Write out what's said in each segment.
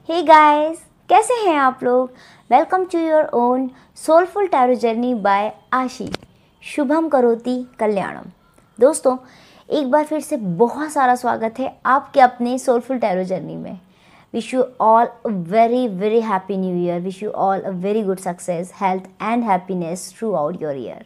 Hey guys, कैसे हैं आप लोग। Welcome to your own soulful tarot journey by Ashi. शुभम करोति कल्याणम। दोस्तों, एक बार फिर से बहुत सारा स्वागत है आपके अपने सोलफुल टैरो जर्नी में। Wish you all a very very happy new year. Wish you all a very good success, health and happiness through out your year.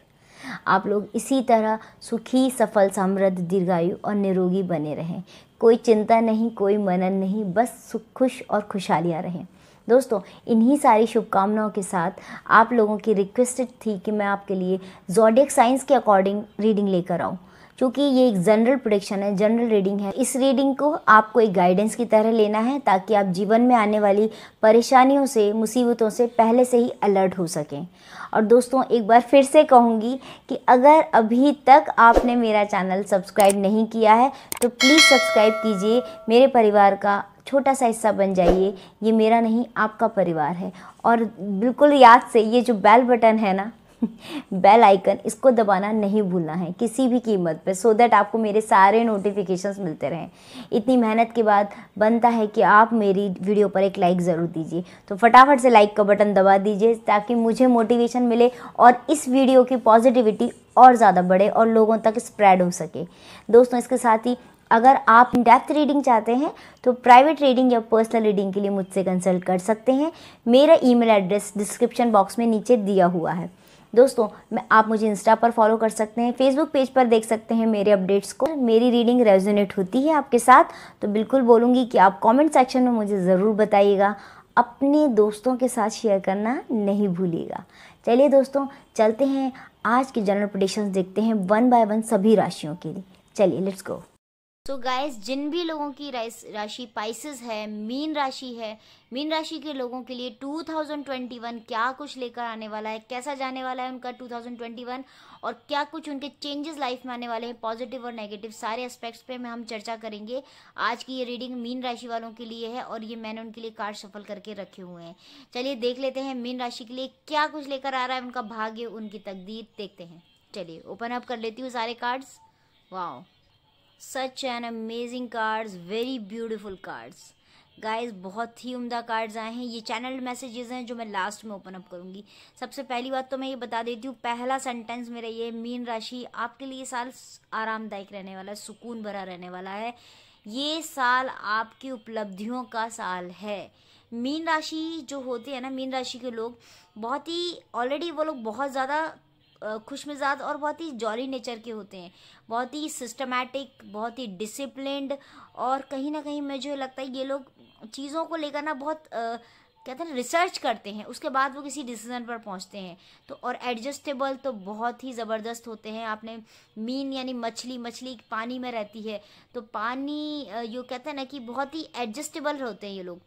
आप लोग इसी तरह सुखी, सफल, समृद्ध, दीर्घायु और निरोगी बने रहें। कोई चिंता नहीं, कोई मनन नहीं, बस सुख, खुश और खुशहालियाँ रहें। दोस्तों, इन्हीं सारी शुभकामनाओं के साथ आप लोगों की रिक्वेस्ट थी कि मैं आपके लिए ज़ोडिएक साइंस के अकॉर्डिंग रीडिंग लेकर आऊँ। क्योंकि ये एक जनरल प्रेडिक्शन है, जनरल रीडिंग है। इस रीडिंग को आपको एक गाइडेंस की तरह लेना है ताकि आप जीवन में आने वाली परेशानियों से, मुसीबतों से पहले से ही अलर्ट हो सकें। और दोस्तों, एक बार फिर से कहूँगी कि अगर अभी तक आपने मेरा चैनल सब्सक्राइब नहीं किया है तो प्लीज़ सब्सक्राइब कीजिए। मेरे परिवार का छोटा सा हिस्सा बन जाइए। ये मेरा नहीं, आपका परिवार है। और बिल्कुल याद से ये जो बेल बटन है ना, बेल आइकन, इसको दबाना नहीं भूलना है किसी भी कीमत पे, सो दैट आपको मेरे सारे नोटिफिकेशंस मिलते रहें। इतनी मेहनत के बाद बनता है कि आप मेरी वीडियो पर एक लाइक ज़रूर दीजिए। तो फटाफट से लाइक का बटन दबा दीजिए ताकि मुझे मोटिवेशन मिले और इस वीडियो की पॉजिटिविटी और ज़्यादा बढ़े और लोगों तक स्प्रेड हो सके। दोस्तों, इसके साथ ही अगर आप इन डेप्थ रीडिंग चाहते हैं तो प्राइवेट रीडिंग या पर्सनल रीडिंग के लिए मुझसे कंसल्ट कर सकते हैं। मेरा ईमेल एड्रेस डिस्क्रिप्शन बॉक्स में नीचे दिया हुआ है। दोस्तों, आप मुझे इंस्टा पर फॉलो कर सकते हैं, फेसबुक पेज पर देख सकते हैं मेरे अपडेट्स को। मेरी रीडिंग रेजोनेट होती है आपके साथ तो बिल्कुल बोलूँगी कि आप कमेंट सेक्शन में मुझे ज़रूर बताइएगा। अपने दोस्तों के साथ शेयर करना नहीं भूलिएगा। चलिए दोस्तों, चलते हैं आज के जनरल प्रेडिक्शंस देखते हैं वन बाय वन सभी राशियों के लिए। चलिए लेट्स गो। तो गाइस, जिन भी लोगों की राशि पाइसेस है, मीन राशि है, मीन राशि के लोगों के लिए 2021 क्या कुछ लेकर आने वाला है, कैसा जाने वाला है उनका 2021 और क्या कुछ उनके चेंजेस लाइफ में आने वाले हैं, पॉजिटिव और नेगेटिव सारे एस्पेक्ट्स पे हम चर्चा करेंगे। आज की ये रीडिंग मीन राशि वालों के लिए है और ये मैंने उनके लिए कार्ड शफल करके रखे हुए हैं। चलिए देख लेते हैं मीन राशि के लिए क्या कुछ लेकर आ रहा है उनका भाग्य, उनकी तकदीर देखते हैं। चलिए ओपन अप कर लेती हूँ सारे cards. Wow, such an amazing cards, very beautiful cards. Guys, बहुत ही उम्दा कार्ड्स आए हैं। ये चैनल मैसेजेस हैं जो मैं लास्ट में ओपन अप करूंगी। सबसे पहली बात तो मैं ये बता देती हूँ, पहला सेंटेंस मेरा ये, मीन राशि आपके लिए साल आरामदायक रहने वाला है, सुकून भरा रहने वाला है। ये साल आपकी उपलब्धियों का साल है। मीन राशि जो होती है ना, मीन राशि के लोग बहुत ही ऑलरेडी वो लोग बहुत ज़्यादा खुशमिजाज और बहुत ही जॉली नेचर के होते हैं, बहुत ही सिस्टमैटिक, बहुत ही डिसिप्लिन्ड। और कहीं ना कहीं मुझे लगता है ये लोग चीज़ों को लेकर ना बहुत कहते हैं रिसर्च करते हैं, उसके बाद वो किसी डिसीजन पर पहुंचते हैं। तो और एडजस्टेबल तो बहुत ही ज़बरदस्त होते हैं। आपने मीन यानी मछली, मछली पानी में रहती है तो पानी यो कहते हैं ना कि बहुत ही एडजस्टेबल होते हैं ये लोग।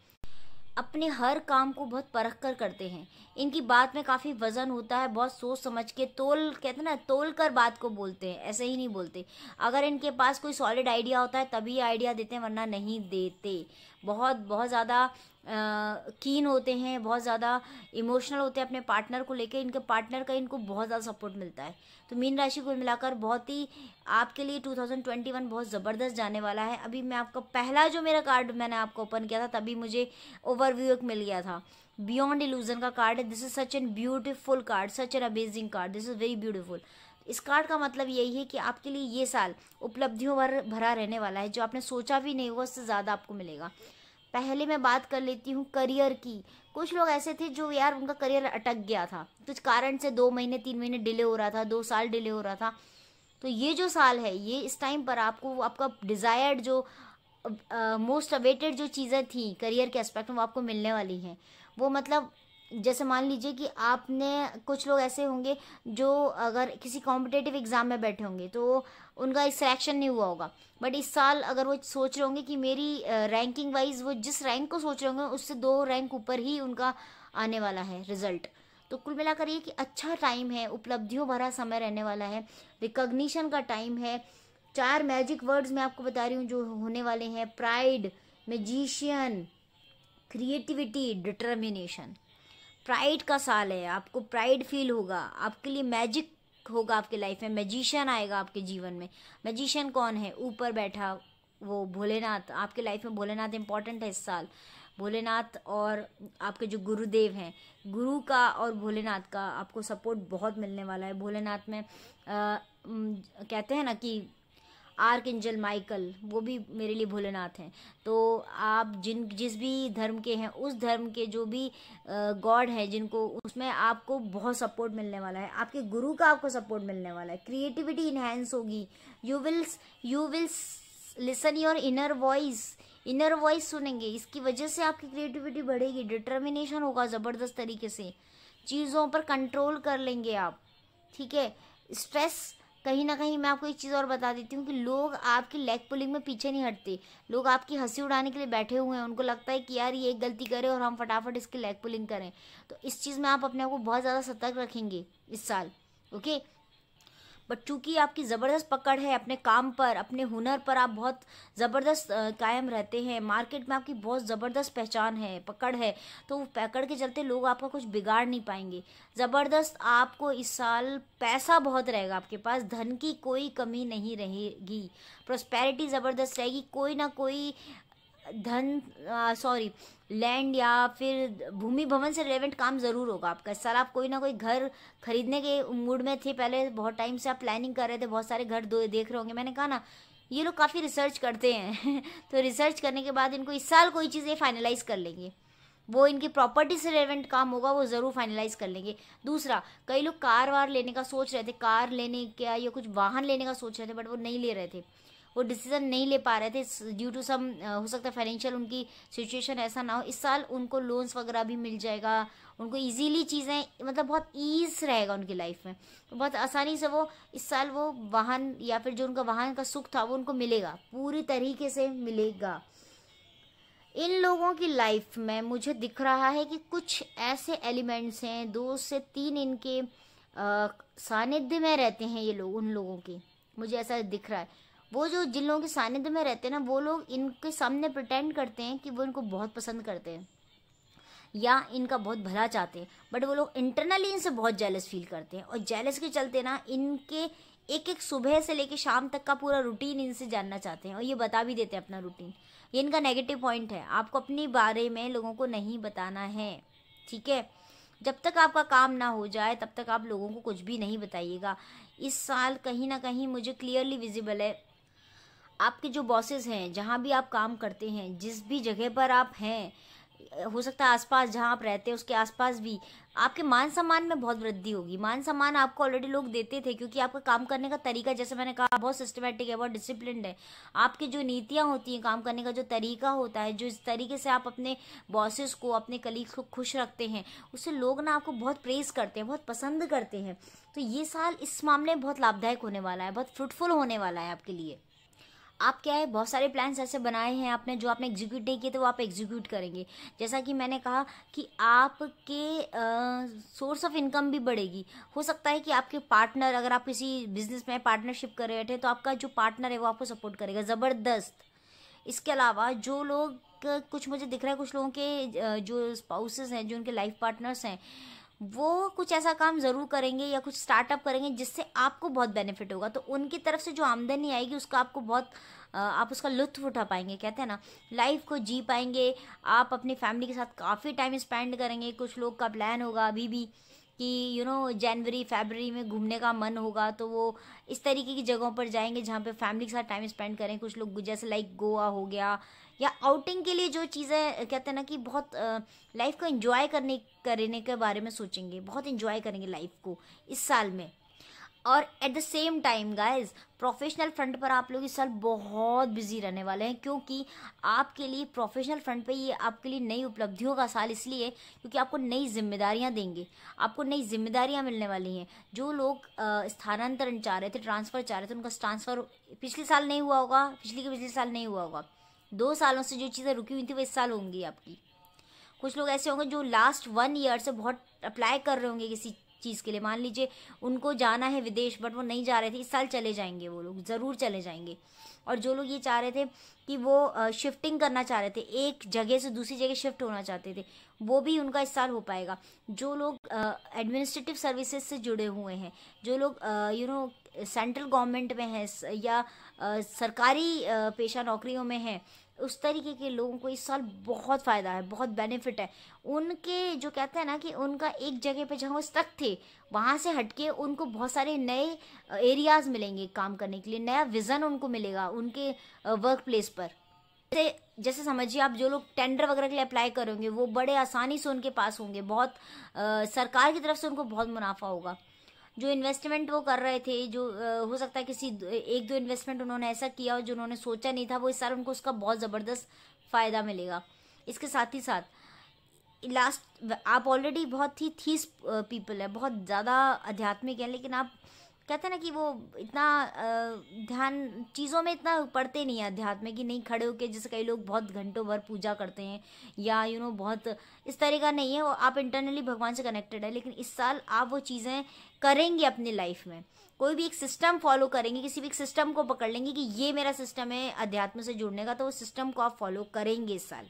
अपने हर काम को बहुत परख कर करते हैं। इनकी बात में काफ़ी वजन होता है, बहुत सोच समझ के, तोल कहते हैं ना, तोल कर बात को बोलते हैं, ऐसे ही नहीं बोलते। अगर इनके पास कोई सॉलिड आइडिया होता है तभी आइडिया देते हैं, वरना नहीं देते। बहुत बहुत ज़्यादा कीन होते हैं, बहुत ज़्यादा इमोशनल होते हैं अपने पार्टनर को लेके। इनके पार्टनर का इनको बहुत ज़्यादा सपोर्ट मिलता है। तो मीन राशि को मिलाकर बहुत ही आपके लिए 2021 बहुत ज़बरदस्त जाने वाला है। अभी मैं आपको पहला जो मेरा कार्ड मैंने आपको ओपन किया था तभी मुझे ओवरव्यू एक मिल गया था, बियॉन्ड इल्यूजन का कार्ड है। This is such an beautiful card, such an amazing card, this is very beautiful. इस कार्ड का मतलब यही है कि आपके लिए ये साल उपलब्धियों भरा रहने वाला है। जो आपने सोचा भी नहीं होगा उससे ज़्यादा आपको मिलेगा। पहले मैं बात कर लेती हूँ करियर की। कुछ लोग ऐसे थे जो यार उनका करियर अटक गया था, कुछ कारण से 2 महीने 3 महीने डिले हो रहा था, 2 साल डिले हो रहा था। तो ये जो साल है, ये इस टाइम पर आपको आपका डिज़ायर्ड जो मोस्ट अवेटेड जो चीज़ें थी करियर के एस्पेक्ट में वो आपको मिलने वाली हैं। वो मतलब जैसे मान लीजिए कि आपने, कुछ लोग ऐसे होंगे जो अगर किसी कॉम्पिटेटिव एग्ज़ाम में बैठे होंगे तो उनका सिलेक्शन नहीं हुआ होगा, बट इस साल अगर वो सोच रहे होंगे कि मेरी रैंकिंग वाइज वो जिस रैंक को सोच रहे होंगे उससे 2 रैंक ऊपर ही उनका आने वाला है रिजल्ट। तो कुल मिलाकर ये कि अच्छा टाइम है, उपलब्धियों भरा समय रहने वाला है, रिकॉग्निशन का टाइम है। 4 मैजिक वर्ड्स मैं आपको बता रही हूँ जो होने वाले हैं, pride, magician, creativity, determination. Pride का साल है, आपको प्राइड फील होगा, आपके लिए मैजिक होगा आपके लाइफ में, मैजिशियन आएगा आपके जीवन में। मैजिशियन कौन है? ऊपर बैठा वो भोलेनाथ। आपके लाइफ में भोलेनाथ इंपॉर्टेंट है इस साल। भोलेनाथ और आपके जो गुरुदेव हैं, गुरु का और भोलेनाथ का आपको सपोर्ट बहुत मिलने वाला है। भोलेनाथ में कहते हैं ना कि आर्क एंजल माइकल, वो भी मेरे लिए भोलेनाथ हैं। तो आप जिस भी धर्म के हैं, उस धर्म के जो भी गॉड है जिनको, उसमें आपको बहुत सपोर्ट मिलने वाला है। आपके गुरु का आपको सपोर्ट मिलने वाला है। क्रिएटिविटी इन्हेंस होगी। You will listen your inner voice सुनेंगे। इसकी वजह से आपकी क्रिएटिविटी बढ़ेगी। डिटर्मिनेशन होगा ज़बरदस्त तरीके से। चीज़ों पर कंट्रोल कर लेंगे आप, ठीक है। स्ट्रेस, कहीं ना कहीं मैं आपको एक चीज़ और बता देती हूँ कि लोग आपकी लेग पुलिंग में पीछे नहीं हटते। लोग आपकी हंसी उड़ाने के लिए बैठे हुए हैं। उनको लगता है कि यार ये एक गलती करे और हम फटाफट इसकी लेग पुलिंग करें। तो इस चीज़ में आप अपने आप को बहुत ज़्यादा सतर्क रखेंगे इस साल, ओके। बट चूंकि आपकी ज़बरदस्त पकड़ है अपने काम पर, अपने हुनर पर आप बहुत ज़बरदस्त कायम रहते हैं। मार्केट में आपकी बहुत ज़बरदस्त पहचान है, पकड़ है। तो पकड़ के चलते लोग आपका कुछ बिगाड़ नहीं पाएंगे। ज़बरदस्त आपको इस साल पैसा बहुत रहेगा आपके पास, धन की कोई कमी नहीं रहेगी। प्रोस्पेरिटी ज़बरदस्त रहेगी। कोई ना कोई लैंड या फिर भूमि भवन से रिलेवेंट काम ज़रूर होगा आपका इस साल। आप कोई ना कोई घर खरीदने के मूड में थे, पहले बहुत टाइम से आप प्लानिंग कर रहे थे, बहुत सारे घर देख रहे होंगे। मैंने कहा ना, ये लोग काफ़ी रिसर्च करते हैं तो रिसर्च करने के बाद इनको इस साल कोई चीज़ ये फाइनलाइज कर लेंगे। वो इनकी प्रॉपर्टी से रिलेवेंट काम होगा, वो ज़रूर फाइनलाइज कर लेंगे। दूसरा, कई लोग कार वार लेने का सोच रहे थे, कार लेने का या कुछ वाहन लेने का सोच रहे थे, बट वो नहीं ले रहे थे, वो डिसीजन नहीं ले पा रहे थे ड्यू टू सम, हो सकता है फाइनेंशियल उनकी सिचुएशन ऐसा ना हो। इस साल उनको लोन्स वगैरह भी मिल जाएगा। उनको इजीली चीज़ें, मतलब बहुत ईज रहेगा उनकी लाइफ में। तो बहुत आसानी से वो इस साल वो वाहन या फिर जो उनका वाहन का सुख था वो उनको मिलेगा, पूरी तरीके से मिलेगा। इन लोगों की लाइफ में मुझे दिख रहा है कि कुछ ऐसे एलिमेंट्स हैं, 2 से 3 इनके सानिध्य में रहते हैं ये लोग, उन लोगों के, मुझे ऐसा दिख रहा है। वो जो जिन लोगों के सानिध्य में रहते हैं ना, वो लोग इनके सामने प्रिटेंड करते हैं कि वो इनको बहुत पसंद करते हैं या इनका बहुत भला चाहते हैं, बट वो लोग इंटरनली इनसे बहुत जेलस फील करते हैं। और जेलस के चलते ना इनके एक एक सुबह से लेके शाम तक का पूरा रूटीन इनसे जानना चाहते हैं और ये बता भी देते हैं अपना रूटीन। ये इनका नेगेटिव पॉइंट है। आपको अपने बारे में लोगों को नहीं बताना है, ठीक है। जब तक आपका काम ना हो जाए तब तक आप लोगों को कुछ भी नहीं बताइएगा। इस साल कहीं ना कहीं मुझे क्लियरली विजिबल है, आपके जो बॉसेस हैं, जहाँ भी आप काम करते हैं, जिस भी जगह पर आप हैं, हो सकता है आसपास जहाँ आप रहते हैं उसके आसपास भी आपके मान सम्मान में बहुत वृद्धि होगी। मान सम्मान आपको ऑलरेडी लोग देते थे, क्योंकि आपका काम करने का तरीका, जैसे मैंने कहा, बहुत सिस्टमेटिक है, बहुत डिसिप्लिन्ड है। आपकी जो नीतियाँ होती हैं, काम करने का जो तरीका होता है, जो इस तरीके से आप अपने बॉसेस को, अपने कलीग्स को खुश रखते हैं, उससे लोग ना आपको बहुत प्रेज करते हैं, बहुत पसंद करते हैं। तो ये साल इस मामले में बहुत लाभदायक होने वाला है, बहुत फ्रूटफुल होने वाला है आपके लिए। आप क्या है, बहुत सारे प्लान्स ऐसे बनाए हैं आपने, जो आपने एग्जीक्यूट नहीं किए, तो वो आप एग्जीक्यूट करेंगे। जैसा कि मैंने कहा कि आपके सोर्स ऑफ इनकम भी बढ़ेगी। हो सकता है कि आपके पार्टनर, अगर आप किसी बिजनेस में पार्टनरशिप कर रहे थे, तो आपका जो पार्टनर है वो आपको सपोर्ट करेगा ज़बरदस्त। इसके अलावा जो लोग, कुछ मुझे दिख रहा है कुछ लोगों के जो स्पाउसेस हैं, जो उनके लाइफ पार्टनर्स हैं, वो कुछ ऐसा काम ज़रूर करेंगे या कुछ स्टार्टअप करेंगे जिससे आपको बहुत बेनिफिट होगा। तो उनकी तरफ से जो आमदनी आएगी उसका आपको बहुत, आप उसका लुत्फ उठा पाएंगे, कहते हैं ना, लाइफ को जी पाएंगे। आप अपनी फैमिली के साथ काफ़ी टाइम स्पेंड करेंगे। कुछ लोग का प्लान होगा अभी भी कि जनवरी फरवरी में घूमने का मन होगा, तो वो इस तरीके की जगहों पर जाएंगे जहाँ पे फैमिली के साथ टाइम स्पेंड करें। कुछ लोग जैसे लाइक गोवा हो गया, या आउटिंग के लिए जो चीज़ें कहते हैं ना कि बहुत लाइफ को एंजॉय करने के बारे में सोचेंगे, बहुत एंजॉय करेंगे लाइफ को इस साल में। और at the same time guys, professional front पर आप लोग इस साल बहुत बिजी रहने वाले हैं, क्योंकि आपके लिए प्रोफेशनल फ्रंट पे ये आपके लिए नई उपलब्धियों का साल इसलिए क्योंकि आपको नई जिम्मेदारियां देंगे, आपको नई जिम्मेदारियां मिलने वाली हैं। जो लोग स्थानांतरण चाह रहे थे, ट्रांसफ़र चाह रहे थे, उनका ट्रांसफ़र पिछले साल नहीं हुआ होगा, पिछले साल नहीं हुआ होगा। 2 सालों से जो चीज़ें रुकी हुई थी वो इस साल होंगी आपकी। कुछ लोग ऐसे होंगे जो लास्ट 1 ईयर से बहुत अप्लाई कर रहे होंगे किसी चीज़ के लिए। मान लीजिए उनको जाना है विदेश, बट वो नहीं जा रहे थे, इस साल चले जाएंगे, वो लोग ज़रूर चले जाएंगे। और जो लोग ये चाह रहे थे कि वो शिफ्टिंग करना चाह रहे थे, एक जगह से दूसरी जगह शिफ्ट होना चाहते थे, वो भी उनका इस साल हो पाएगा। जो लोग एडमिनिस्ट्रेटिव सर्विसेज से जुड़े हुए हैं, जो लोग सेंट्रल गवर्नमेंट में हैं या सरकारी पेशा नौकरियों में हैं, उस तरीके के लोगों को इस साल बहुत फ़ायदा है, बहुत बेनिफिट है। उनके जो कहते हैं ना कि उनका एक जगह पे जहाँ वो स्टक थे वहाँ से हटके उनको बहुत सारे नए एरियाज़ मिलेंगे काम करने के लिए, नया विज़न उनको मिलेगा उनके वर्क प्लेस पर। जैसे समझिए आप जो लोग टेंडर वगैरह के लिए अप्लाई करेंगे वो बड़े आसानी से उनके पास होंगे, बहुत सरकार की तरफ से उनको बहुत मुनाफा होगा। जो इन्वेस्टमेंट वो कर रहे थे, जो हो सकता है किसी एक दो इन्वेस्टमेंट उन्होंने ऐसा किया हो जो उन्होंने सोचा नहीं था, वो इस साल उनको उसका बहुत ज़बरदस्त फ़ायदा मिलेगा। इसके साथ ही साथ लास्ट आप ऑलरेडी बहुत ही थीस पीपल है, बहुत ज़्यादा आध्यात्मिक है, लेकिन आप कहते हैं ना कि वो इतना ध्यान चीज़ों में इतना पढ़ते नहीं है अध्यात्म की, नहीं खड़े होके जैसे कई लोग बहुत घंटों भर पूजा करते हैं या बहुत इस तरह का नहीं है। वो आप इंटरनली भगवान से कनेक्टेड है, लेकिन इस साल आप वो चीज़ें करेंगे अपनी लाइफ में, कोई भी एक सिस्टम फॉलो करेंगे, किसी भी एक सिस्टम को पकड़ लेंगे कि ये मेरा सिस्टम है अध्यात्म से जुड़ने का, तो वो सिस्टम को आप फॉलो करेंगे इस साल।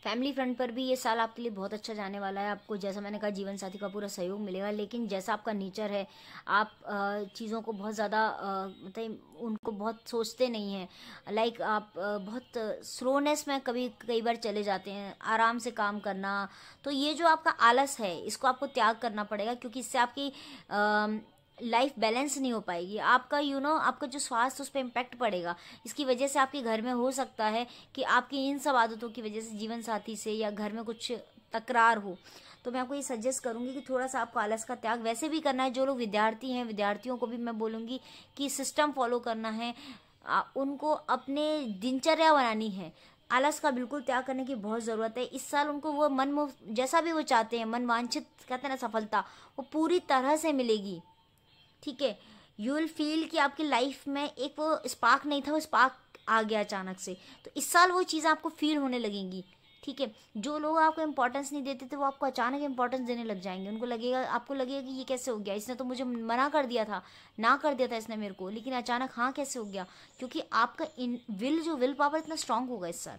फैमिली फ्रंट पर भी ये साल आपके लिए बहुत अच्छा जाने वाला है। आपको जैसा मैंने कहा जीवन साथी का पूरा सहयोग मिलेगा, लेकिन जैसा आपका नेचर है आप चीज़ों को बहुत ज़्यादा मतलब उनको बहुत सोचते नहीं हैं, लाइक आप बहुत स्लोनेस में कई बार चले जाते हैं, आराम से काम करना। तो ये जो आपका आलस है इसको आपको त्याग करना पड़ेगा, क्योंकि इससे आपकी लाइफ बैलेंस नहीं हो पाएगी। आपका आपका जो स्वास्थ्य उस पर इम्पैक्ट पड़ेगा। इसकी वजह से आपके घर में हो सकता है कि आपकी इन सब आदतों की वजह से जीवन साथी से या घर में कुछ तकरार हो। तो मैं आपको ये सजेस्ट करूंगी कि थोड़ा सा आपको आलस का त्याग वैसे भी करना है। जो लोग विद्यार्थी हैं, विद्यार्थियों को भी मैं बोलूँगी कि सिस्टम फॉलो करना है, उनको अपने दिनचर्या बनानी है। आलस का बिल्कुल त्याग करने की बहुत ज़रूरत है। इस साल उनको वो मन जैसा भी वो चाहते हैं, मन वांछित कहते हैं ना सफलता, वो पूरी तरह से मिलेगी। ठीक है, यू विल फील कि आपकी लाइफ में एक वो स्पार्क नहीं था, वो स्पार्क आ गया अचानक से। तो इस साल वो चीज़ें आपको फील होने लगेंगी। ठीक है, जो लोग आपको इंपॉर्टेंस नहीं देते थे वो आपको अचानक इंपॉर्टेंस देने लग जाएंगे। उनको लगेगा, आपको लगेगा कि ये कैसे हो गया, इसने तो मुझे मना कर दिया था, ना कर दिया था इसने मेरे को, लेकिन अचानक हाँ कैसे हो गया, क्योंकि आपका विल पावर इतना स्ट्रांग होगा इस साल।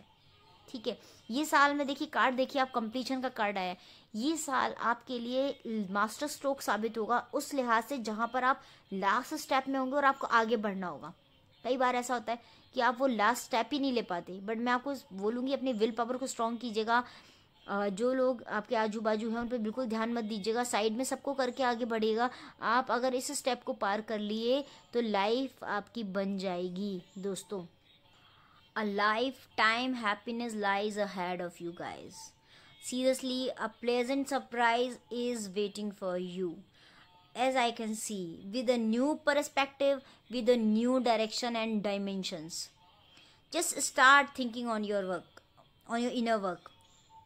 ठीक है, ये साल में देखिए कार्ड देखिए आप, कंप्लीशन का कार्ड आया है। ये साल आपके लिए मास्टर स्ट्रोक साबित होगा उस लिहाज से जहां पर आप लास्ट स्टेप में होंगे और आपको आगे बढ़ना होगा। कई बार ऐसा होता है कि आप वो लास्ट स्टेप ही नहीं ले पाते, बट मैं आपको बोलूँगी अपने विल पावर को स्ट्रॉन्ग कीजिएगा। जो लोग आपके आजू बाजू हैं उन पर बिल्कुल ध्यान मत दीजिएगा, साइड में सबको करके आगे बढ़िएगा। आप अगर इस स्टेप को पार कर लिए तो लाइफ आपकी बन जाएगी दोस्तों। A lifetime happiness lies ahead of you guys. Seriously, a pleasant surprise is waiting for you. As I can see, with a new perspective, with a new direction and dimensions. Just start thinking on your work, on your inner work.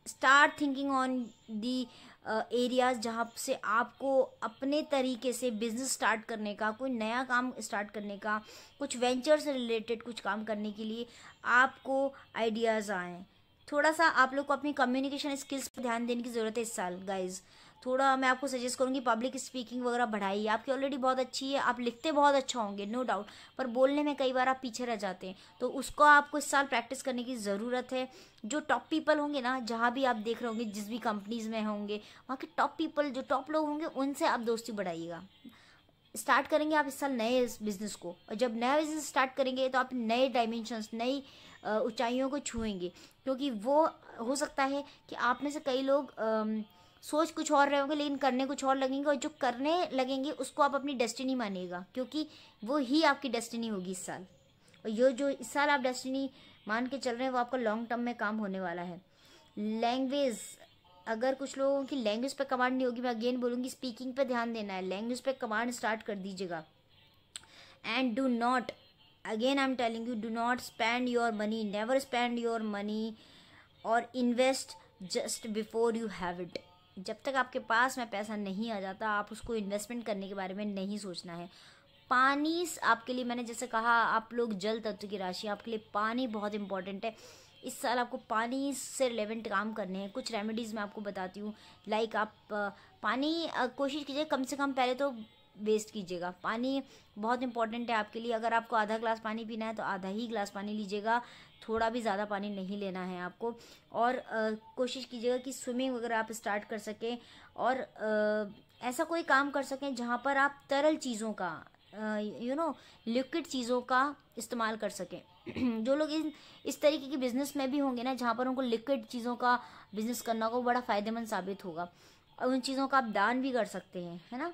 Start thinking on the areas जहाँ से आपको अपने तरीके से business start करने का, कोई नया काम स्टार्ट करने का, कुछ वेंचर से रिलेटेड कुछ काम करने के लिए आपको आइडियाज़ आएँ। थोड़ा सा आप लोग को अपनी कम्युनिकेशन स्किल्स पर ध्यान देने की ज़रूरत है इस साल गाइज। थोड़ा मैं आपको सजेस्ट करूँगी पब्लिक स्पीकिंग वगैरह बढ़ाइए। आपकी ऑलरेडी बहुत अच्छी है, आप लिखते बहुत अच्छा होंगे नो डाउट, पर बोलने में कई बार आप पीछे रह जाते हैं, तो उसको आपको इस साल प्रैक्टिस करने की ज़रूरत है। जो टॉप पीपल होंगे ना, जहाँ भी आप देख रहे होंगे, जिस भी कंपनीज़ में होंगे, वहाँ के टॉप पीपल जो टॉप लोग होंगे उनसे आप दोस्ती बढ़ाइएगा। स्टार्ट करेंगे आप इस साल नए बिजनेस को, और जब नया बिजनेस स्टार्ट करेंगे तो आप नए डायमेंशंस, नई ऊंचाइयों को छुएंगे, क्योंकि वो हो सकता है कि आप में से कई लोग सोच कुछ और रहे होंगे लेकिन करने कुछ और लगेंगे, और जो करने लगेंगे उसको आप अपनी डेस्टिनी मानिएगा, क्योंकि वो ही आपकी डेस्टिनी होगी इस साल। और ये जो इस साल आप डेस्टिनी मान के चल रहे हैं वो आपका लॉन्ग टर्म में काम होने वाला है। लैंग्वेज, अगर कुछ लोगों की लैंग्वेज पे कमांड नहीं होगी, मैं अगेन बोलूँगी स्पीकिंग पे ध्यान देना है, लैंग्वेज पे कमांड स्टार्ट कर दीजिएगा। And do not, again I am telling you, do not spend your money, never spend your money और invest just before you have it. जब तक आपके पास में पैसा नहीं आ जाता आप उसको इन्वेस्टमेंट करने के बारे में नहीं सोचना है। पानी आपके लिए, मैंने जैसे कहा आप लोग जल तत्व की राशि, आपके लिए पानी बहुत इंपॉर्टेंट है। इस साल आपको पानी से रिलेवेंट काम करने हैं। कुछ रेमेडीज़ मैं आपको बताती हूँ, लाइक आप पानी कोशिश कीजिए कम से कम पहले तो वेस्ट कीजिएगा। पानी बहुत इंपॉर्टेंट है आपके लिए। अगर आपको आधा ग्लास पानी पीना है तो आधा ही ग्लास पानी लीजिएगा, थोड़ा भी ज़्यादा पानी नहीं लेना है आपको। और कोशिश कीजिएगा कि स्विमिंग वगैरह आप स्टार्ट कर सकें, और ऐसा कोई काम कर सकें जहाँ पर आप तरल चीज़ों का लिक्विड चीज़ों का इस्तेमाल कर सकें। जो लोग इस तरीके की बिजनेस में भी होंगे ना, जहाँ पर उनको लिक्विड चीज़ों का बिजनेस करना होगा, वो बड़ा फ़ायदेमंद साबित होगा। और उन चीज़ों का आप दान भी कर सकते हैं, है ना।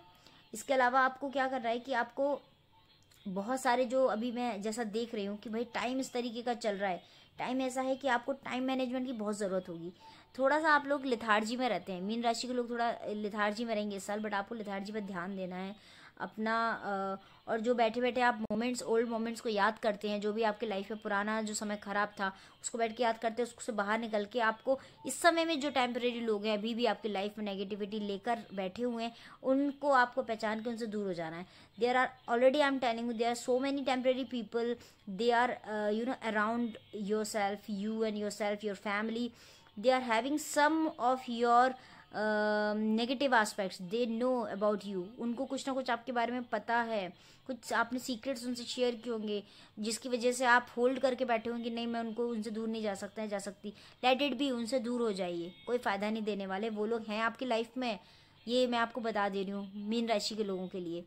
इसके अलावा आपको क्या करना है कि आपको बहुत सारे, जो अभी मैं जैसा देख रही हूँ कि भाई टाइम इस तरीके का चल रहा है, टाइम ऐसा है कि आपको टाइम मैनेजमेंट की बहुत ज़रूरत होगी। थोड़ा सा आप लोग लिथार्जी में रहते हैं, मीन राशि के लोग थोड़ा लिथार्जी में रहेंगे इस साल, बट आपको लिथार्जी पर ध्यान देना है अपना। और जो बैठे बैठे आप मोमेंट्स, ओल्ड मोमेंट्स को याद करते हैं, जो भी आपके लाइफ में पुराना जो समय खराब था उसको बैठ के याद करते हैं, उससे बाहर निकल के आपको इस समय में जो टेम्परेरी लोग हैं अभी भी आपकी लाइफ में नेगेटिविटी लेकर बैठे हुए हैं, उनको आपको पहचान के उनसे दूर हो जाना है। There are already, I am telling you, there are so many temporary people, they are around your self, you and your self, your family, they are having some of your negative aspects, they know about you. उनको कुछ ना कुछ आपके बारे में पता है, कुछ आपने सीक्रेट्स उनसे शेयर किए होंगे, जिसकी वजह से आप होल्ड करके बैठे होंगे कि नहीं मैं उनको, उनसे दूर नहीं जा सकता है, जा सकती। लेट इट बी, उनसे दूर हो जाइए, कोई फ़ायदा नहीं देने वाले वो लोग हैं आपकी लाइफ में। ये मैं आपको बता दे रही हूँ मीन राशि के लोगों के लिए।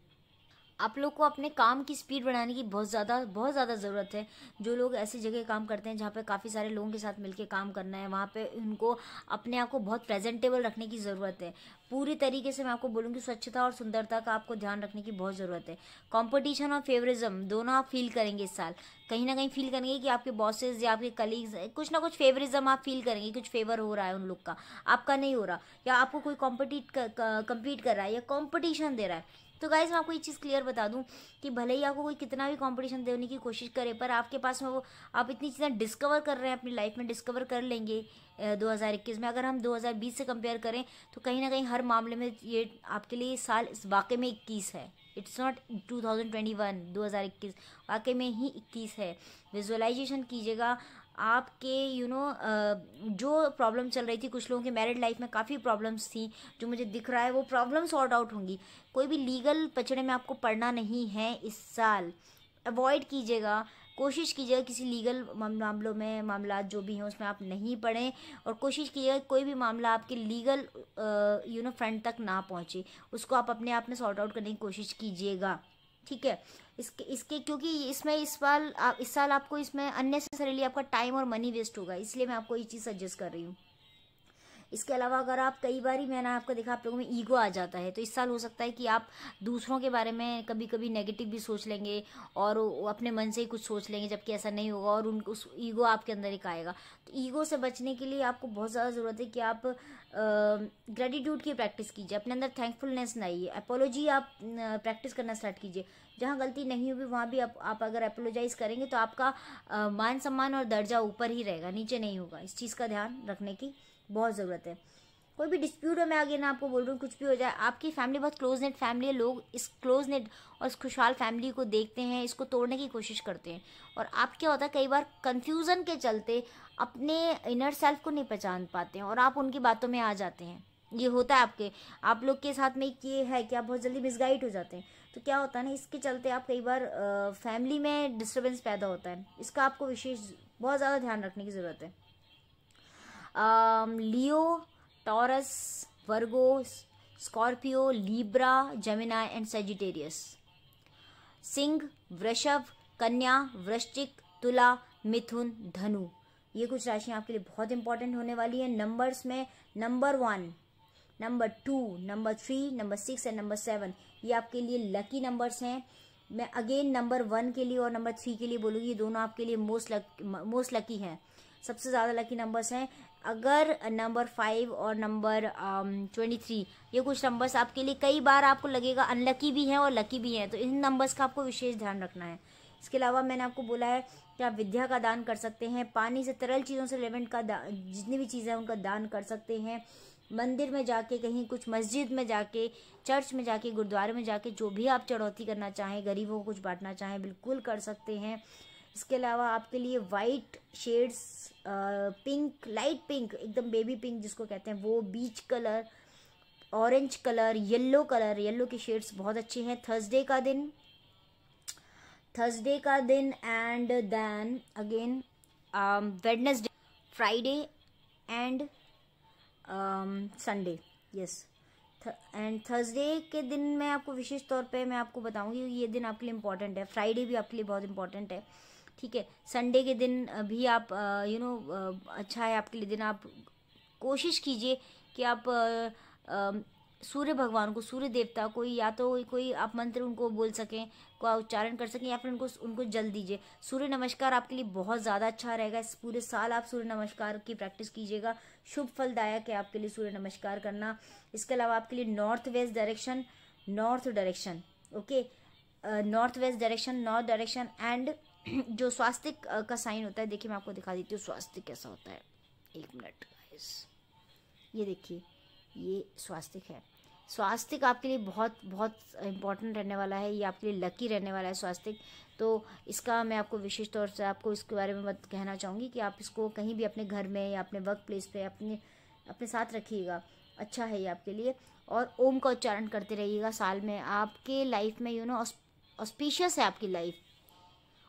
आप लोग को अपने काम की स्पीड बढ़ाने की बहुत ज़्यादा ज़रूरत है। जो लोग ऐसी जगह काम करते हैं जहाँ पे काफ़ी सारे लोगों के साथ मिलके काम करना है, वहाँ पे उनको अपने आप को बहुत प्रेजेंटेबल रखने की ज़रूरत है। पूरी तरीके से मैं आपको बोलूँगी स्वच्छता और सुंदरता का आपको ध्यान रखने की बहुत ज़रूरत है। कंपटीशन और फेवरिज्म दोनों आप फील करेंगे इस साल, कहीं ना कहीं फील करेंगे कि आपके बॉसेस या आपके कलीग्स, कुछ ना कुछ फेवरिज्म आप फील करेंगे, कुछ फेवर हो रहा है उन लोग का, आपका नहीं हो रहा, या आपको कोई कम्पीट कर रहा है या कॉम्पिटिशन दे रहा है। तो गाइज मैं आपको ये चीज़ क्लियर बता दूं कि भले ही आपको कोई कितना भी कंपटीशन देने की कोशिश करे, पर आपके पास में वो, आप इतनी चीज़ें डिस्कवर कर रहे हैं अपनी लाइफ में, डिस्कवर कर लेंगे 2021 में। अगर हम 2020 से कंपेयर करें तो कहीं ना कहीं हर मामले में ये आपके लिए साल इस वाकई में 21 है। इट्स नॉट 2021, 2021 वाकई में ही 21 है। विजुअलाइजेशन कीजिएगा आपके जो प्रॉब्लम चल रही थी, कुछ लोगों के मैरिड लाइफ में काफ़ी प्रॉब्लम्स थी, जो मुझे दिख रहा है वो प्रॉब्लम सॉर्ट आउट होंगी। कोई भी लीगल पचड़े में आपको पड़ना नहीं है इस साल, अवॉइड कीजिएगा, कोशिश कीजिएगा किसी लीगल मामलों में, मामला जो भी हैं उसमें आप नहीं पड़ें, और कोशिश कीजिएगा कोई भी मामला आपके लीगल फ्रंट तक ना पहुँचे, उसको आप अपने आप में सॉर्ट आउट करने की कोशिश कीजिएगा, ठीक है। इसके क्योंकि इसमें इस साल आपको इसमें अननेसेसरीली आपका टाइम और मनी वेस्ट होगा, इसलिए मैं आपको ये चीज़ सजेस्ट कर रही हूँ। इसके अलावा अगर आप कई बार ही, मैंने आपको देखा आप लोगों में ईगो आ जाता है, तो इस साल हो सकता है कि आप दूसरों के बारे में कभी कभी नेगेटिव भी सोच लेंगे और अपने मन से ही कुछ सोच लेंगे, जबकि ऐसा नहीं होगा, और उस ईगो आपके अंदर एक आएगा। तो ईगो से बचने के लिए आपको बहुत ज़्यादा ज़रूरत है कि आप ग्रेटिट्यूड की प्रैक्टिस कीजिए, अपने अंदर थैंकफुलनेस लाइए, अपोलॉजी आप प्रैक्टिस करना स्टार्ट कीजिए। जहाँ गलती नहीं हुई वहाँ भी आप अगर अपोलोजाइज करेंगे तो आपका मान सम्मान और दर्जा ऊपर ही रहेगा, नीचे नहीं होगा। इस चीज़ का ध्यान रखने की बहुत ज़रूरत है। कोई भी डिस्प्यूट है, मैं आगे ना आपको बोल रही हूँ, कुछ भी हो जाए, आपकी फैमिली बहुत क्लोज नेट फैमिली है, लोग इस क्लोज नेट और इस खुशहाल फैमिली को देखते हैं, इसको तोड़ने की कोशिश करते हैं, और आप क्या होता है कई बार कंफ्यूजन के चलते अपने इनर सेल्फ को नहीं पहचान पाते हैं और आप उनकी बातों में आ जाते हैं। ये होता है आप लोग के साथ में, ये है कि आप बहुत जल्दी मिसगाइड हो जाते हैं। तो क्या होता है ना, इसके चलते आप कई बार फैमिली में डिस्टर्बेंस पैदा होता है, इसका आपको विशेष बहुत ज़्यादा ध्यान रखने की ज़रूरत है। Leo, Taurus, Virgo, Scorpio, Libra, Gemini and Sagittarius. सिंह, वृषभ, कन्या, वृश्चिक, तुला, मिथुन, धनु, ये कुछ राशियाँ आपके लिए बहुत इंपॉर्टेंट होने वाली है। नंबर्स में number 1, number 2, number 3, number 6 and number 7 ये आपके लिए लकी नंबर्स हैं। मैं अगेन नंबर 1 के लिए और नंबर 3 के लिए बोलूँगी, ये दोनों आपके लिए मोस्ट लकी हैं, सबसे ज़्यादा लकी नंबर्स हैं। अगर नंबर 5 और नंबर 23 ये कुछ नंबर्स आपके लिए कई बार आपको लगेगा अनलकी भी हैं और लकी भी हैं, तो इन नंबर्स का आपको विशेष ध्यान रखना है। इसके अलावा मैंने आपको बोला है कि आप विद्या का दान कर सकते हैं, पानी से तरल चीज़ों से रिलेवेंट का जितनी भी चीज़ें हैं उनका दान कर सकते हैं, मंदिर में जाके, कहीं कुछ मस्जिद में जाके, चर्च में जाके, गुरुद्वारे में जाके जो भी आप चढ़ौती करना चाहें, गरीबों को कुछ बांटना चाहें, बिल्कुल कर सकते हैं। इसके अलावा आपके लिए white shades, pink, light pink, एकदम बेबी पिंक जिसको कहते हैं वो, peach colour, orange colour, yellow colour, yellow के शेड्स बहुत अच्छे हैं। थर्सडे का दिन and then again Wednesday, Friday and Sunday, yes, and Thursday के दिन मैं आपको विशेष तौर पे मैं आपको बताऊंगी ये दिन आपके लिए इम्पोर्टेंट है। फ्राइडे भी आपके लिए बहुत इंपॉर्टेंट है, ठीक है। संडे के दिन भी आप अच्छा है आपके लिए दिन। आप कोशिश कीजिए कि आप सूर्य भगवान को, सूर्य देवता को या तो कोई आप मंत्र उनको बोल सकें, को उच्चारण कर सकें, या फिर उनको जल दीजिए। सूर्य नमस्कार आपके लिए बहुत ज़्यादा अच्छा रहेगा। इस पूरे साल आप सूर्य नमस्कार की प्रैक्टिस कीजिएगा, शुभ फलदायक है आपके लिए सूर्य नमस्कार करना। इसके अलावा आपके लिए north west direction, okay, north west direction, north direction and जो स्वास्तिक का साइन होता है, देखिए मैं आपको दिखा देती हूँ स्वास्तिक कैसा होता है। एक मिनट गाइस, ये देखिए ये स्वास्तिक है। स्वास्तिक आपके लिए बहुत बहुत इम्पॉर्टेंट रहने वाला है, ये आपके लिए लकी रहने वाला है स्वास्तिक। तो इसका मैं आपको विशेष तौर से आपको इसके बारे में मत कहना चाहूँगी कि आप इसको कहीं भी अपने घर में या अपने वर्क प्लेस पे अपने साथ रखिएगा, अच्छा है ये आपके लिए। और ओम का उच्चारण करते रहिएगा साल में। आपके लाइफ में ऑस्पिशियस है आपकी लाइफ,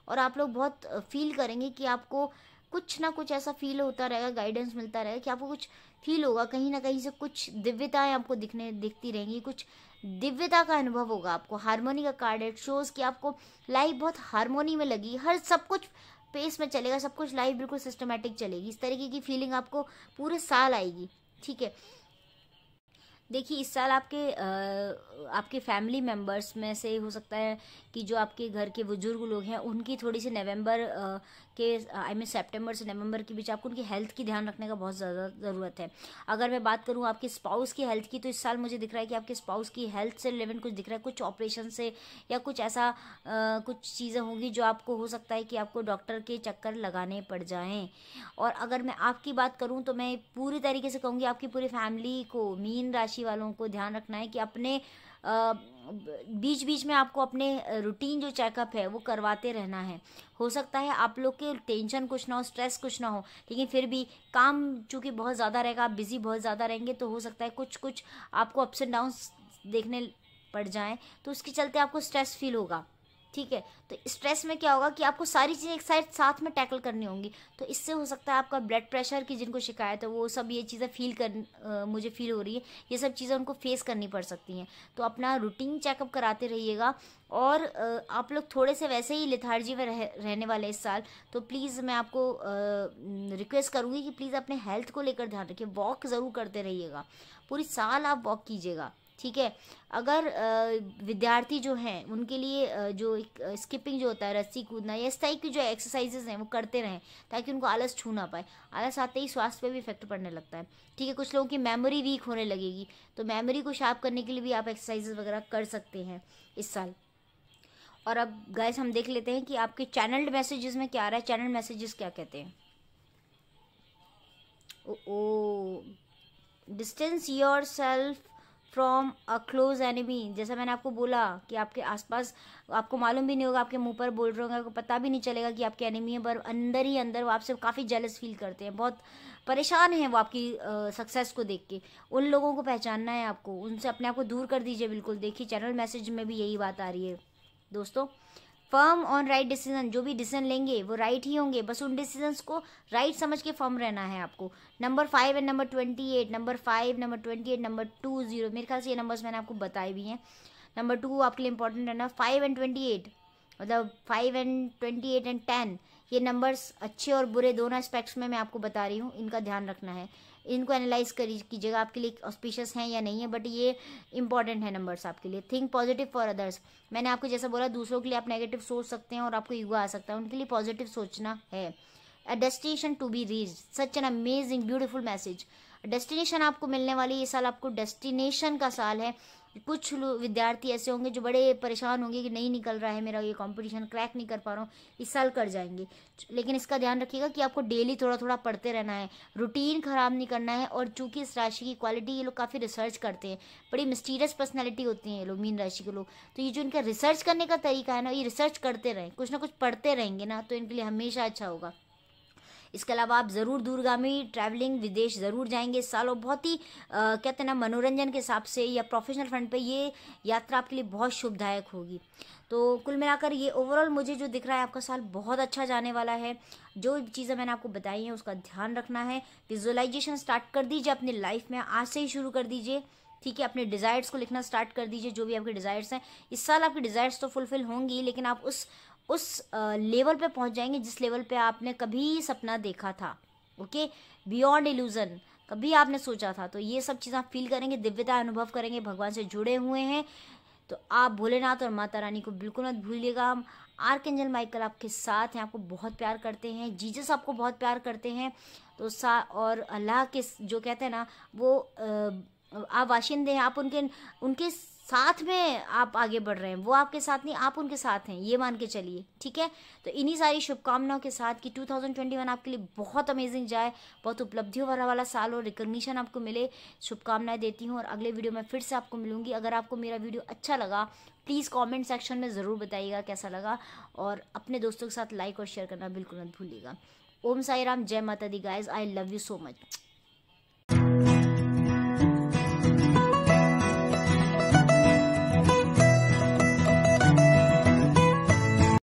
और आप लोग बहुत फील करेंगे कि आपको कुछ ना कुछ ऐसा फील होता रहेगा, गाइडेंस मिलता रहेगा कि आपको कुछ फील होगा, कहीं ना कहीं से कुछ दिव्यताएं आपको दिखती रहेंगी, कुछ दिव्यता का अनुभव होगा आपको। हारमोनी का कार्ड है, शोज कि आपको लाइफ बहुत हारमोनी में लगी, हर सब कुछ पेस में चलेगा, सब कुछ लाइफ बिल्कुल सिस्टमेटिक चलेगी। इस तरीके की फीलिंग आपको पूरे साल आएगी, ठीक है। देखिए इस साल आपके फैमिली मेम्बर्स में से हो सकता है कि जो आपके घर के बुजुर्ग लोग हैं उनकी थोड़ी सी नवंबर के सितंबर से नवंबर के बीच आपको उनकी हेल्थ की ध्यान रखने का बहुत ज़्यादा ज़रूरत है। अगर मैं बात करूं आपके स्पाउस की हेल्थ की, तो इस साल मुझे दिख रहा है कि आपके स्पाउस की हेल्थ से रिलेवेंट कुछ दिख रहा है, कुछ ऑपरेशन से या कुछ ऐसा कुछ चीज़ें होंगी जो आपको हो सकता है कि आपको डॉक्टर के चक्कर लगाने पड़ जाएँ। और अगर मैं आपकी बात करूँ तो मैं पूरी तरीके से कहूँगी आपकी पूरी फैमिली को, मीन राशि वालों को ध्यान रखना है कि अपने बीच बीच में आपको अपने रूटीन जो चेकअप है वो करवाते रहना है। हो सकता है आप लोग के टेंशन कुछ ना हो, स्ट्रेस कुछ ना हो, लेकिन फिर भी काम चूँकि बहुत ज़्यादा रहेगा, आप बिजी बहुत ज़्यादा रहेंगे, तो हो सकता है कुछ आपको अप्स एंड डाउन्स देखने पड़ जाएं, तो उसके चलते आपको स्ट्रेस फील होगा, ठीक है। तो स्ट्रेस में क्या होगा कि आपको सारी चीज़ें एक साथ में टैकल करनी होंगी, तो इससे हो सकता है आपका ब्लड प्रेशर की जिनको शिकायत है वो सब ये चीज़ें मुझे फील हो रही है, ये सब चीज़ें उनको फेस करनी पड़ सकती हैं। तो अपना रूटीन चेकअप कराते रहिएगा। और आप लोग थोड़े से वैसे ही लेथार्जी में रहने वाले इस साल, तो प्लीज़ मैं आपको रिक्वेस्ट करूँगी कि प्लीज़ अपने हेल्थ को लेकर ध्यान रखिए, वॉक ज़रूर करते रहिएगा, पूरी साल आप वॉक कीजिएगा, ठीक है। अगर विद्यार्थी जो हैं उनके लिए जो स्किपिंग जो होता है, रस्सी कूदना या इस टाइप की जो एक्सरसाइजेज हैं वो करते रहें, ताकि उनको आलस छू ना पाए। आलस आते ही स्वास्थ्य पे भी इफेक्ट पड़ने लगता है, ठीक है। कुछ लोगों की मेमोरी वीक होने लगेगी, तो मेमोरी को शार्प करने के लिए भी आप एक्सरसाइजेज वगैरह कर सकते हैं इस साल। और अब गाइस हम देख लेते हैं कि आपके चैनल्ड मैसेजेस में क्या आ रहा है। चैनल मैसेजेस क्या कहते हैं? Oh distance yourself from a close enemy. जैसा मैंने आपको बोला कि आपके आसपास आपको मालूम भी नहीं होगा, आपके मुंह पर बोल रहे होंगे, आपको पता भी नहीं चलेगा कि आपके एनिमी है, पर अंदर ही अंदर वो आपसे काफ़ी जेलस फील करते हैं, बहुत परेशान हैं वो आपकी सक्सेस को देख के। उन लोगों को पहचानना है आपको, उनसे अपने आप को दूर कर दीजिए बिल्कुल। देखिए चैनल मैसेज में भी यही बात आ रही है दोस्तों। फर्म ऑन राइट डिसीजन, जो भी डिसीजन लेंगे वो राइट ही होंगे, बस उन डिसीजंस को राइट समझ के फर्म रहना है आपको। Number 5 and number 28, number 5, number 28, number 20, मेरे ख्याल से ये नंबर्स मैंने आपको बताए भी हैं। नंबर 2 आपके लिए इंपॉर्टेंट है ना, 5 एंड 28, मतलब 5 एंड 28 एंड 10, ये नंबर्स अच्छे और बुरे दोनों एस्पेक्ट्स में मैं आपको बता रही हूँ, इनका ध्यान रखना है। इनको एनालाइज कीजिएगा आपके लिए ऑस्पिशियस हैं या नहीं है, बट ये इंपॉर्टेंट है नंबर्स आपके लिए। थिंक पॉजिटिव फॉर अदर्स, मैंने आपको जैसा बोला दूसरों के लिए आप नेगेटिव सोच सकते हैं और आपको ईगो आ सकता है, उनके लिए पॉजिटिव सोचना है। A destination to be reached, such an amazing beautiful message. Destination आपको मिलने वाली, ये साल आपको डेस्टिनेशन का साल है। कुछ विद्यार्थी ऐसे होंगे जो बड़े परेशान होंगे कि नहीं निकल रहा है मेरा ये कंपटीशन, क्रैक नहीं कर पा रहा हूँ, इस साल कर जाएंगे। लेकिन इसका ध्यान रखिएगा कि आपको डेली थोड़ा थोड़ा पढ़ते रहना है, रूटीन खराब नहीं करना है। और चूंकि इस राशि की क्वालिटी, ये लोग काफ़ी रिसर्च करते हैं, बड़ी मिस्टीरियस पर्सनैलिटी होती हैं ये लोग, मीन राशि के लोग, तो ये जो इनका रिसर्च करने का तरीका है ना, ये रिसर्च करते रहें, कुछ ना कुछ पढ़ते रहेंगे ना, तो इनके लिए हमेशा अच्छा होगा। इसके अलावा आप ज़रूर दूरगामी ट्रैवलिंग, विदेश ज़रूर जाएंगे इस साल, और बहुत ही कहते हैं ना मनोरंजन के हिसाब से या प्रोफेशनल फ्रंट पे ये यात्रा आपके लिए बहुत शुभदायक होगी। तो कुल मिलाकर ये ओवरऑल मुझे जो दिख रहा है आपका साल बहुत अच्छा जाने वाला है। जो चीज़ें मैंने आपको बताई हैं उसका ध्यान रखना है। विजुअलाइजेशन स्टार्ट कर दीजिए अपनी लाइफ में, आज से ही शुरू कर दीजिए, ठीक है, अपने डिज़ायर्स को लिखना स्टार्ट कर दीजिए, जो भी आपके डिज़ायर्स हैं। इस साल आपके डिज़ायर्स तो फुलफिल होंगी, लेकिन आप उस लेवल पे पहुंच जाएंगे जिस लेवल पे आपने कभी सपना देखा था। ओके, बियॉन्ड इल्यूजन, कभी आपने सोचा था। तो ये सब चीज़ें आप फील करेंगे, दिव्यता अनुभव करेंगे, भगवान से जुड़े हुए हैं। तो आप भोलेनाथ और माता रानी को बिल्कुल मत भूलिएगा। आर्कएंजल माइकल आपके साथ हैं, आपको बहुत प्यार करते हैं, जीसस आपको बहुत प्यार करते हैं। तो और अल्लाह के जो कहते हैं ना, वो आप वाशिंदे हैं, आप उनके साथ में आप आगे बढ़ रहे हैं। वो आपके साथ नहीं, आप उनके साथ हैं, ये मान के चलिए। ठीक है, तो इन्हीं सारी शुभकामनाओं के साथ कि 2021 आपके लिए बहुत अमेजिंग जाए, बहुत उपलब्धियों वाला साल हो, रिकग्निशन आपको मिले, शुभकामनाएं देती हूँ। और अगले वीडियो में फिर से आपको मिलूंगी। अगर आपको मेरा वीडियो अच्छा लगा प्लीज़ कमेंट सेक्शन में ज़रूर बताइएगा कैसा लगा, और अपने दोस्तों के साथ लाइक और शेयर करना बिल्कुल मत भूलिएगा। ओम साई राम, जय माता दी guys, I love you so much.